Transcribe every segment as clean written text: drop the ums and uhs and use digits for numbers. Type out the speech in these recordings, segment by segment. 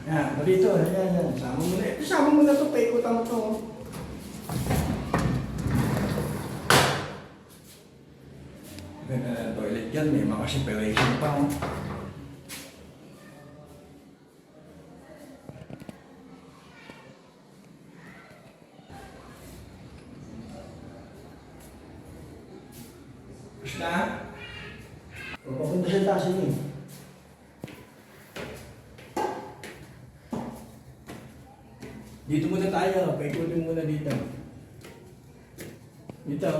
Yan, dito. Yan. Sama mo na. Sama mo na ito. Paikutan mo ito. Ganda na toilet yan. May mga separation pa. Oh. Push na. Papunta sa taas niyo. Dito muna tayo, paikutin muna dito. Dito.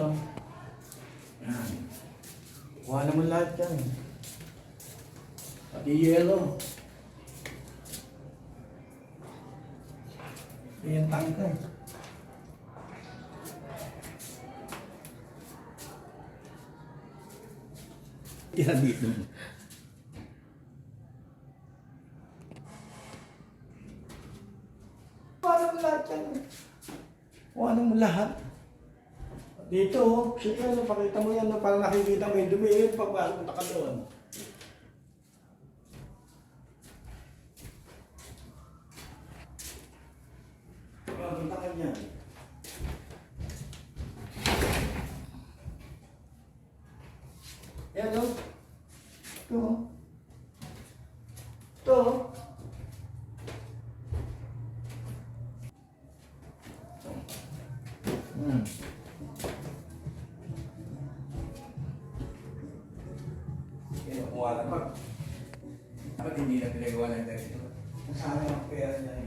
Yan. Kuha naman lahat yan. Pati yelo. Yan tangka. Yan dito. Kuha mo lahat yan. Kuha mo lahat. Dito, siyempre, pakita mo yan na parang nakikita mo yung dumi. Yun, pagpunta ka doon. Pagpunta ka dyan. Yan, no? Ito. Ito. Kaya kuha na pag. Dapat hindi na pinagawa ng ganito. Nasaan ang pera niya?